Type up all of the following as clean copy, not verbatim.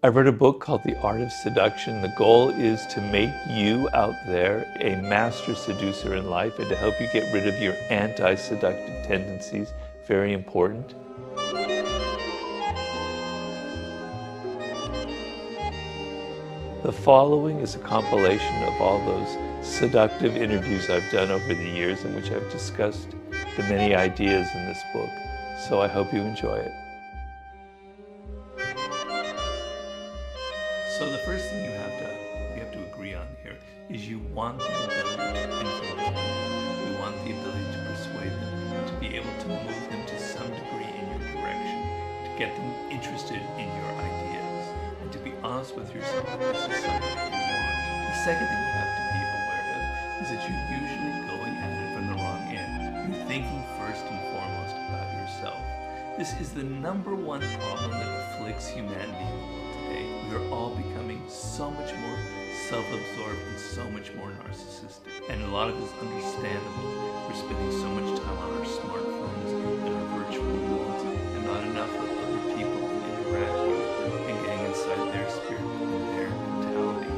I wrote a book called The Art of Seduction. The goal is to make you out there a master seducer in life and to help you get rid of your anti-seductive tendencies. Very important. The following is a compilation of all those seductive interviews I've done over the years in which I've discussed the many ideas in this book. So I hope you enjoy it. So the first thing we have to agree on here is you want the ability to influence them. You want the ability to persuade them, to be able to move them to some degree in your direction, to get them interested in your ideas, and to be honest with yourself that this is something that you want. The second thing you have to be aware of is that you're usually going at it from the wrong end. You're thinking first and foremost about yourself. This is the number one problem that afflicts humanity. We're all becoming so much more self-absorbed and so much more narcissistic. And a lot of it is understandable. We're spending so much time on our smartphones and our virtual worlds and not enough with other people and interacting with them and getting inside their spirit and their mentality.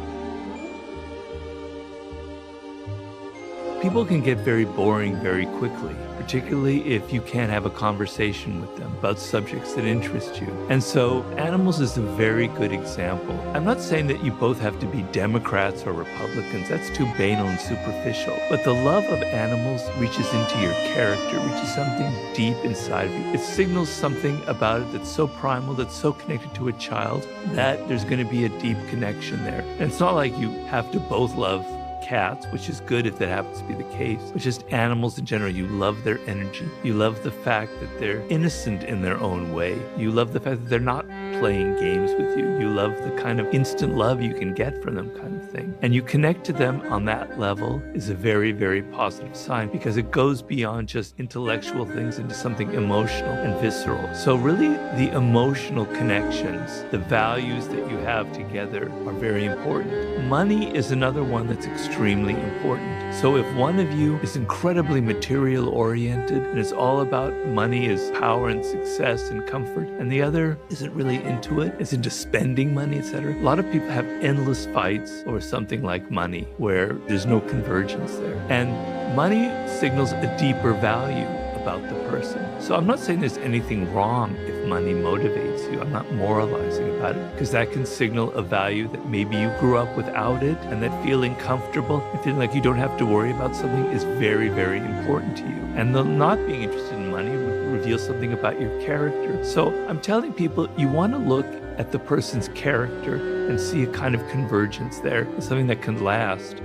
People can get very boring very quickly, particularly if you can't have a conversation with them about subjects that interest you. And so animals is a very good example. I'm not saying that you both have to be Democrats or Republicans. That's too banal and superficial. But the love of animals reaches into your character, reaches something deep inside of you. It signals something about it that's so primal, that's so connected to a child, that there's going to be a deep connection there. And it's not like you have to both love cats, which is good if that happens to be the case, but just animals in general. You love their energy. You love the fact that they're innocent in their own way. You love the fact that they're not playing games with you. You love the kind of instant love you can get from them kind of thing. And you connect to them on that level is a very, very positive sign because it goes beyond just intellectual things into something emotional and visceral. So really the emotional connections, the values that you have together are very important. Money is another one that's extremely important. So if one of you is incredibly material oriented and it's all about money as power and success and comfort, and the other isn't really into it, is into spending money, etc. A lot of people have endless fights over something like money where there's no convergence there. And money signals a deeper value about the person. So I'm not saying there's anything wrong if money motivates you. I'm not moralizing about it because that can signal a value that maybe you grew up without it, and that feeling comfortable and feeling like you don't have to worry about something is very, very important to you. And the not being interested in money would reveal something about your character. So I'm telling people you want to look at the person's character and see a kind of convergence there, something that can last.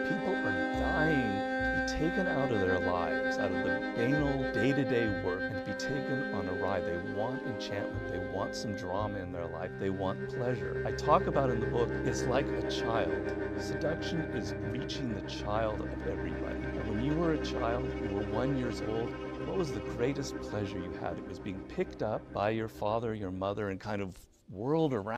People are dying to be taken out of their lives, out of the banal day-to-day work, and to be taken on a ride. They want enchantment. They want some drama in their life. They want pleasure. I talk about in the book, it's like a child. Seduction is reaching the child of everybody. And when you were a child, you were 1 year old, what was the greatest pleasure you had? It was being picked up by your father, your mother, and kind of whirled around.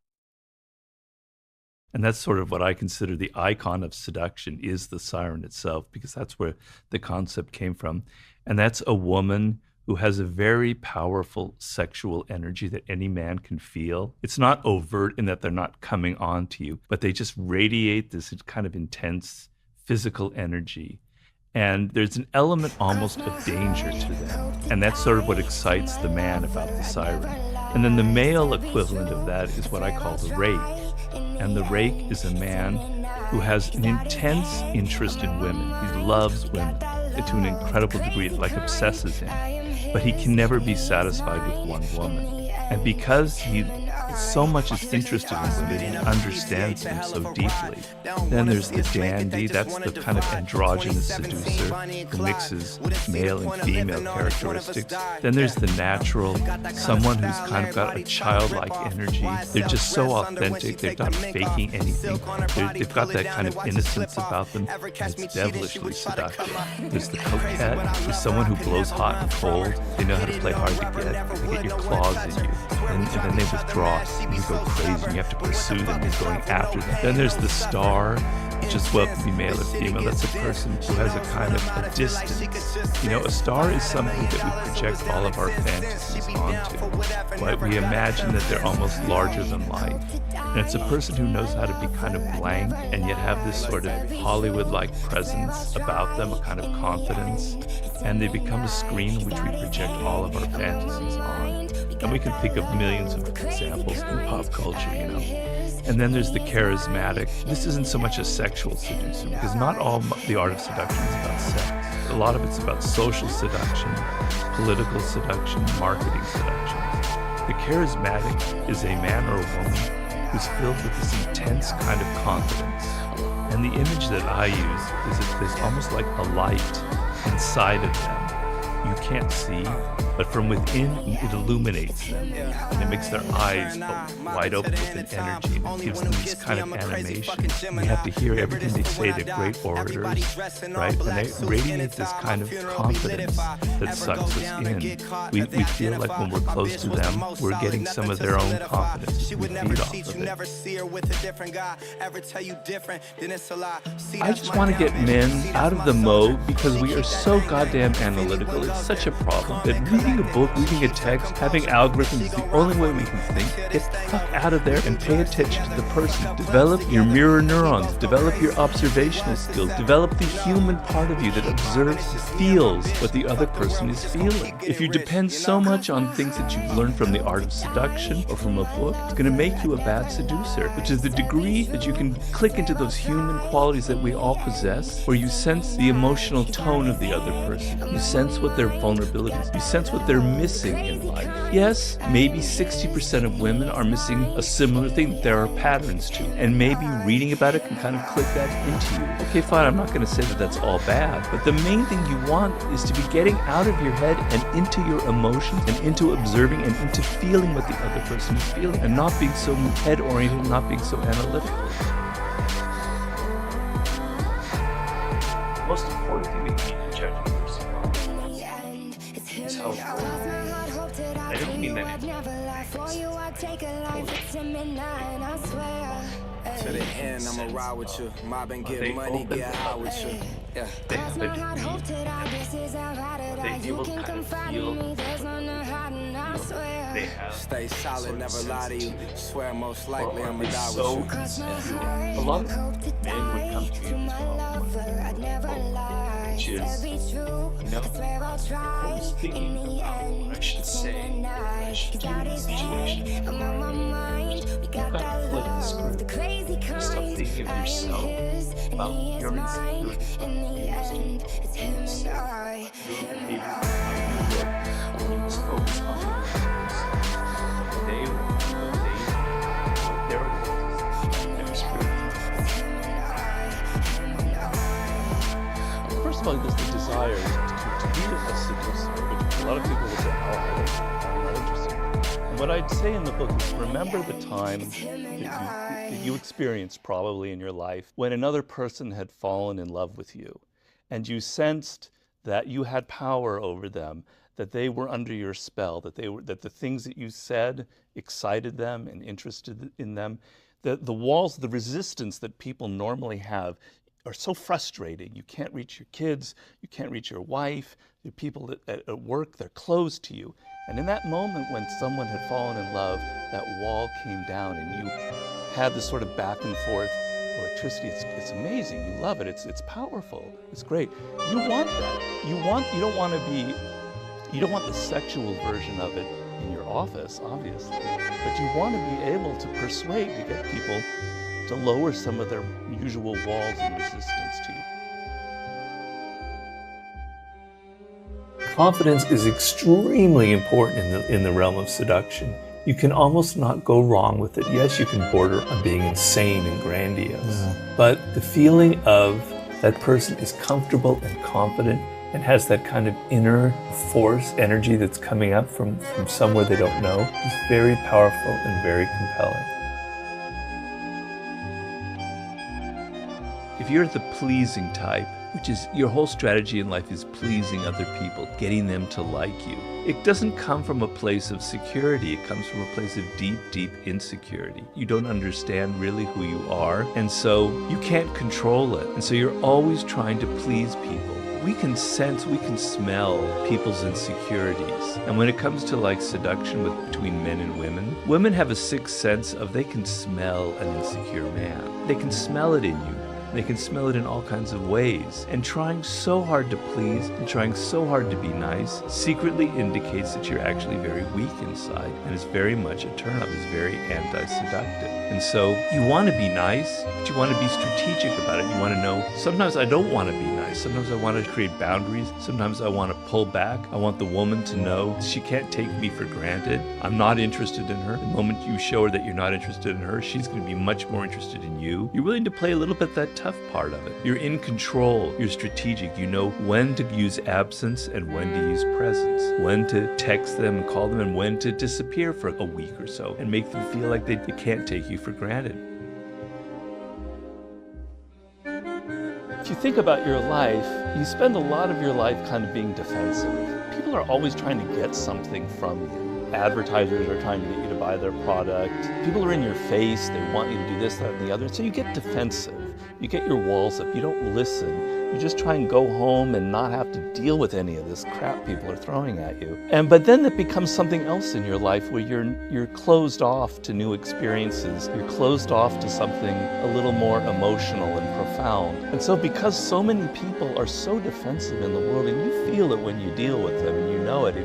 And that's sort of what I consider the icon of seduction is the siren itself, because that's where the concept came from. And that's a woman who has a very powerful sexual energy that any man can feel. It's not overt in that they're not coming on to you, but they just radiate this kind of intense physical energy. And there's an element almost of danger to them. And that's sort of what excites the man about the siren. And then the male equivalent of that is what I call the rake. And the rake is a man who has an intense interest in women. He loves women to an incredible degree. It like obsesses him. But he can never be satisfied with one woman. And because he so much is interested in women, he understands them so deeply. Then there's the dandy, that's the kind of androgynous seducer who mixes male and female characteristics. Then there's the natural, someone who's kind of got a childlike energy. They're just so authentic, they're not faking anything. They've got that kind of innocence about them, and it's devilishly seductive. There's the coquette, there's someone who blows hot and cold. They know how to play hard to get. They get your claws in you. And then they withdraw, and you go crazy, and you have to pursue them, and going after them. Then there's the star, which is well can be male or female. That's a person who has a kind of a distance. You know, a star is something that we project all of our fantasies onto. right? We imagine that they're almost larger than life. And it's a person who knows how to be kind of blank and yet have this sort of Hollywood-like presence about them, a kind of confidence. And they become a screen which we project all of our fantasies on. And we can think of millions of examples in pop culture, you know. And then there's the charismatic. This isn't so much a sexual seducer, because not all the art of seduction is about sex. A lot of it's about social seduction, political seduction, marketing seduction. The charismatic is a man or a woman who's filled with this intense kind of confidence. And the image that I use is that there's almost like a light inside of them. You can't see, but from within, it illuminates them, and it makes their eyes wide open with an energy, and it gives them this kind of animation. We have to hear everything they say. They're great orators, right? And they radiate this kind of confidence that sucks us in. We feel like when we're close to them, we're getting some of their own confidence. We feed off of it. I just want to get men out of the mode because we are so goddamn analytical. It's such a problem that reading a book, reading a text, having algorithms is the only way we can think. Get the fuck out of there and pay attention to the person. Develop your mirror neurons. Develop your observational skills. Develop the human part of you that observes, feels what the other person is feeling. If you depend so much on things that you've learned from the art of seduction or from a book, it's going to make you a bad seducer, which is the degree that you can click into those human qualities that we all possess, where you sense the emotional tone of the other person. You sense what their vulnerabilities. You sense what they're missing in life. Yes, maybe 60% of women are missing a similar thing that there are patterns to, and maybe reading about it can kind of click that into you. Okay, fine, I'm not going to say that that's all bad, but the main thing you want is to be getting out of your head and into your emotions and into observing and into feeling what the other person is feeling, and not being so head-oriented, not being so analytical. The most important thing that you need to judge a person on is how I don't mean that to the end, I'ma ride with you. Mob and get money, get high with you. Yeah. They have a they able to kind of feel they have. Stay solid, never lie to you. Swear most likely I'ma die with you. A lot of men would come to you as well, which is, you know, I was thinking about what I should say, what I should do in this situation. You've got to flip the script. Stop thinking of yourself, about your insecurities, focus on first of all, there's the desire to be a seducer, which a lot of people will say, oh, I'm not interested. And what I'd say in the book is remember the time that you experienced probably in your life when another person had fallen in love with you, and you sensed that you had power over them, that they were under your spell, that the things that you said excited them and interested in them. The walls, the resistance that people normally have are so frustrating. You can't reach your kids, you can't reach your wife, the people at work, they're closed to you. And in that moment when someone had fallen in love, that wall came down and you had this sort of back and forth electricity. It's amazing, you love it, it's powerful, it's great. You want that. You don't want the sexual version of it in your office, obviously, but you want to be able to persuade, to get people to lower some of their usual walls and resistance to you. Confidence is extremely important in the realm of seduction. You can almost not go wrong with it. Yes, you can border on being insane and grandiose, but the feeling of that person is comfortable and confident and has that kind of inner force, energy that's coming up from somewhere they don't know is very powerful and very compelling. If you're the pleasing type, which is your whole strategy in life is pleasing other people, getting them to like you, it doesn't come from a place of security. It comes from a place of deep, deep insecurity. You don't understand really who you are, and so you can't control it. And so you're always trying to please people. we can sense, we can smell people's insecurities. And when it comes to like seduction between men and women have a sixth sense of they can smell an insecure man. They can smell it in you. They can smell it in all kinds of ways. And trying so hard to please and trying so hard to be nice secretly indicates that you're actually very weak inside, and it's very much a turn-up. It's very anti-seductive. And so you want to be nice, but you want to be strategic about it. You want to know, sometimes I don't want to be nice. Sometimes I want to create boundaries. Sometimes I want to pull back. I want the woman to know she can't take me for granted. I'm not interested in her. The moment you show her that you're not interested in her, she's going to be much more interested in you. You're willing to play a little bit that tough part of it. You're in control. You're strategic. You know when to use absence and when to use presence. When to text them and call them and when to disappear for a week or so and make them feel like they can't take you for granted. If you think about your life, you spend a lot of your life kind of being defensive. People are always trying to get something from you. Advertisers are trying to get you to buy their product. People are in your face. They want you to do this, that, and the other. So you get defensive. You get your walls up. You don't listen. You just try and go home and not have to deal with any of this crap people are throwing at you. But then it becomes something else in your life where you're closed off to new experiences. You're closed off to something a little more emotional and profound. And so because so many people are so defensive in the world, and you feel it when you deal with them, and you know it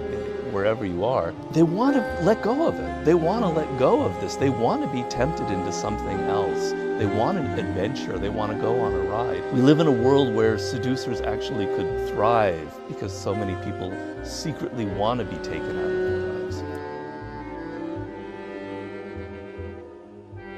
wherever you are, they want to let go of it. They want to let go of this. They want to be tempted into something else. They want an adventure. They want to go on a ride. We live in a world where seducers actually could thrive because so many people secretly want to be taken out of their lives.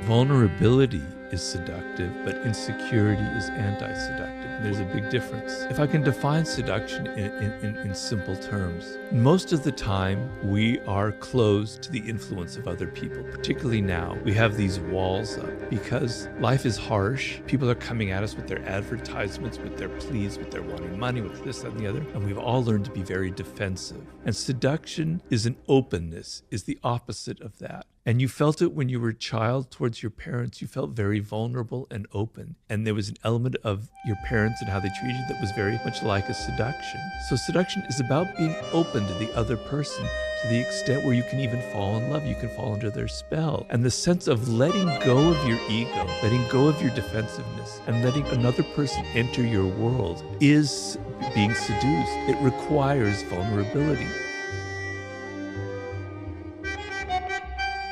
Vulnerability is seductive, but insecurity is anti-seductive. There's a big difference. If I can define seduction in simple terms, most of the time we are closed to the influence of other people, particularly now. We have these walls up because life is harsh. People are coming at us with their advertisements, with their pleas, with their wanting money, with this, that, and the other, and we've all learned to be very defensive. And seduction is an openness, is the opposite of that. And you felt it when you were a child towards your parents. You felt very vulnerable and open. And there was an element of your parents and how they treated you that was very much like a seduction. So seduction is about being open to the other person to the extent where you can even fall in love. You can fall under their spell. And the sense of letting go of your ego, letting go of your defensiveness, and letting another person enter your world is being seduced. It requires vulnerability.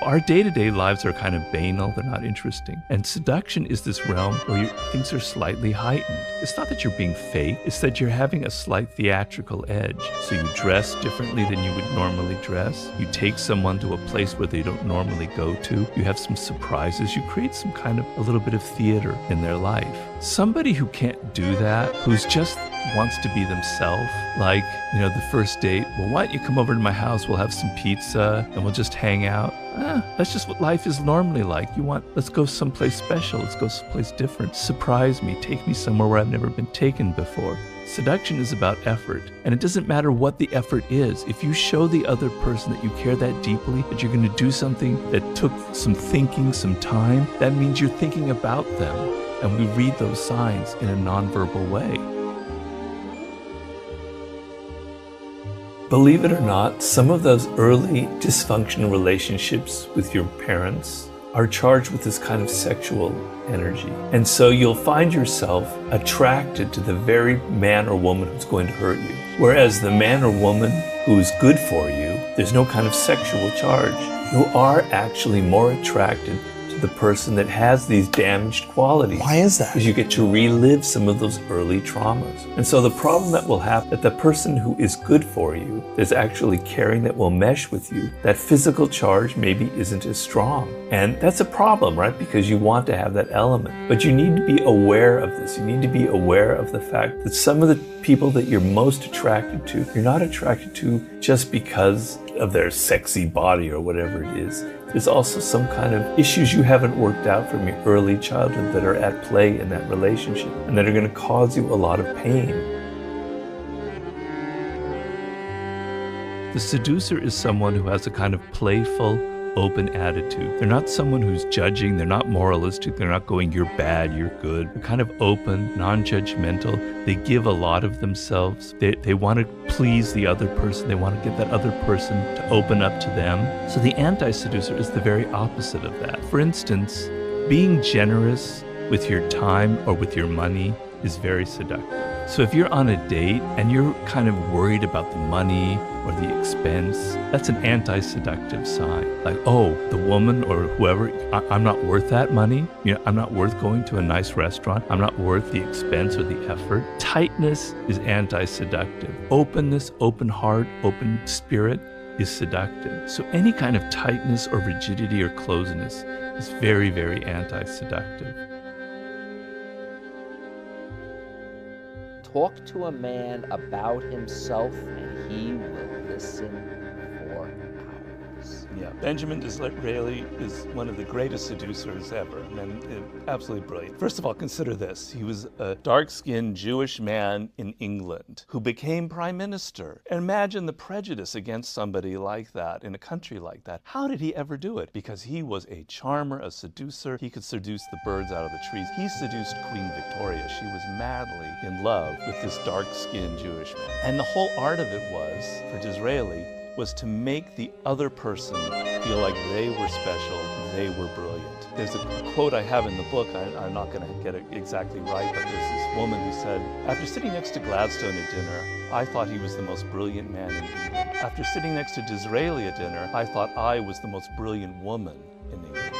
Our day-to-day lives are kind of banal, they're not interesting. And seduction is this realm where things are slightly heightened. It's not that you're being fake, it's that you're having a slight theatrical edge. So you dress differently than you would normally dress. You take someone to a place where they don't normally go to. You have some surprises. You create some kind of a little bit of theater in their life. Somebody who can't do that, who's just wants to be themselves, like, the first date, well, why don't you come over to my house, we'll have some pizza, and we'll just hang out. That's just what life is normally like. Let's go someplace special, let's go someplace different. Surprise me, take me somewhere where I've never been taken before. Seduction is about effort, and it doesn't matter what the effort is. If you show the other person that you care that deeply, that you're going to do something that took some thinking, some time, that means you're thinking about them. And we read those signs in a nonverbal way. Believe it or not, some of those early dysfunctional relationships with your parents are charged with this kind of sexual energy. And so you'll find yourself attracted to the very man or woman who's going to hurt you. Whereas the man or woman who's good for you, there's no kind of sexual charge. You are actually more attracted to the person that has these damaged qualities. Why is that? Because you get to relive some of those early traumas. And so the problem that will happen, that the person who is good for you, is actually caring, that will mesh with you, that physical charge maybe isn't as strong. And that's a problem, right? Because you want to have that element. But you need to be aware of this. You need to be aware of the fact that some of the people that you're most attracted to, you're not attracted to just because of their sexy body or whatever it is. There's also some kind of issues you haven't worked out from your early childhood that are at play in that relationship and that are going to cause you a lot of pain. The seducer is someone who has a kind of playful, open attitude. They're not someone who's judging. They're not moralistic. They're not going, you're bad, you're good. They're kind of open, non-judgmental. They give a lot of themselves. They want to please the other person. They want to get that other person to open up to them. So the anti-seducer is the very opposite of that. For instance, being generous with your time or with your money is very seductive. So if you're on a date and you're kind of worried about the money or the expense, that's an anti-seductive sign. Like, oh, the woman or whoever, I'm not worth that money. You know, I'm not worth going to a nice restaurant. I'm not worth the expense or the effort. Tightness is anti-seductive. Openness, open heart, open spirit is seductive. So any kind of tightness or rigidity or closeness is very, very anti-seductive. Talk to a man about himself and he will listen for hours. Yeah, Benjamin Disraeli is one of the greatest seducers ever, and absolutely brilliant. First of all, consider this. He was a dark-skinned Jewish man in England who became prime minister. And imagine the prejudice against somebody like that in a country like that. How did he ever do it? Because he was a charmer, a seducer. He could seduce the birds out of the trees. He seduced Queen Victoria. She was madly in love with this dark-skinned Jewish man. And the whole art of it was, for Disraeli, was to make the other person feel like they were special, they were brilliant. There's a quote I have in the book, I'm not going to get it exactly right, but there's this woman who said, after sitting next to Gladstone at dinner, I thought he was the most brilliant man in England. After sitting next to Disraeli at dinner, I thought I was the most brilliant woman in England.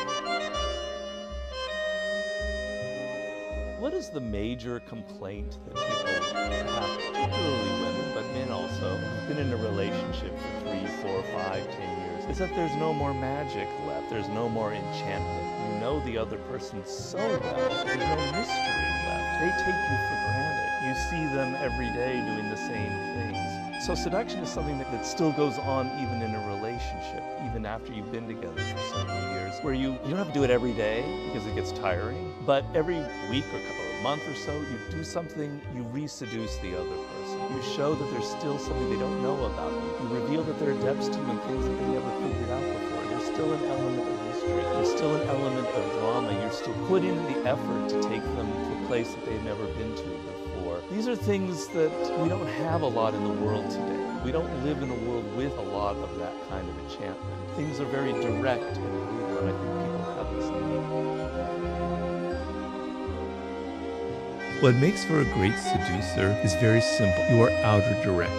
What is the major complaint that people have, particularly women, but men also, who've been in a relationship for 3, 4, 5, 10 years, is that there's no more magic left, there's no more enchantment. You know the other person so well, there's no mystery left. They take you for granted. You see them every day doing the same things. So seduction is something that still goes on even in a relationship, even after you've been together for several years, where you don't have to do it every day because it gets tiring, but every week or a month or so, you do something, you re-seduce the other person. You show that there's still something they don't know about you. You reveal that there are depths to you and things that they never figured out before. There's still an element of mystery. There's still an element of drama. You're still putting in the effort to take them to a place that they've never been to before. These are things that we don't have a lot in the world today. We don't live in a world with a lot of that kind of enchantment. Things are very direct and brutal, and I think people have this need. What makes for a great seducer is very simple. You are outer directed.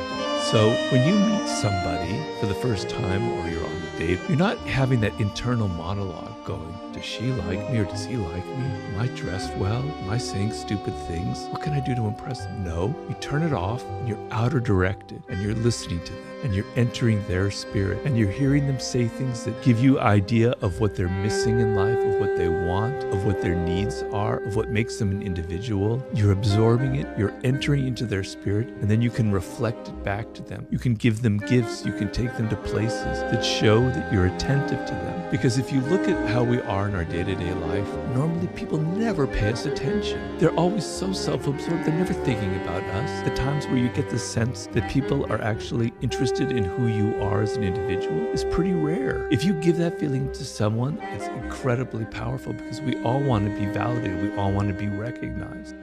So when you meet somebody for the first time or you're on a date, you're not having that internal monologue going, does she like me or does he like me? Am I dressed well? Am I saying stupid things? What can I do to impress them? No, you turn it off and you're outer directed and you're listening to them and you're entering their spirit and you're hearing them say things that give you idea of what they're missing in life, of what they want, of what their needs are, of what makes them an individual. You're absorbing it, you're entering into their spirit, and then you can reflect it back to them. You can give them gifts, you can take them to places that show that you're attentive to them. Because if you look at how we are in our day-to-day life, normally people never pay us attention. They're always so self-absorbed, they're never thinking about us. The times where you get the sense that people are actually interested in who you are as an individual is pretty rare. If you give that feeling to someone, it's incredibly powerful because we all want to be validated, we all want to be recognized.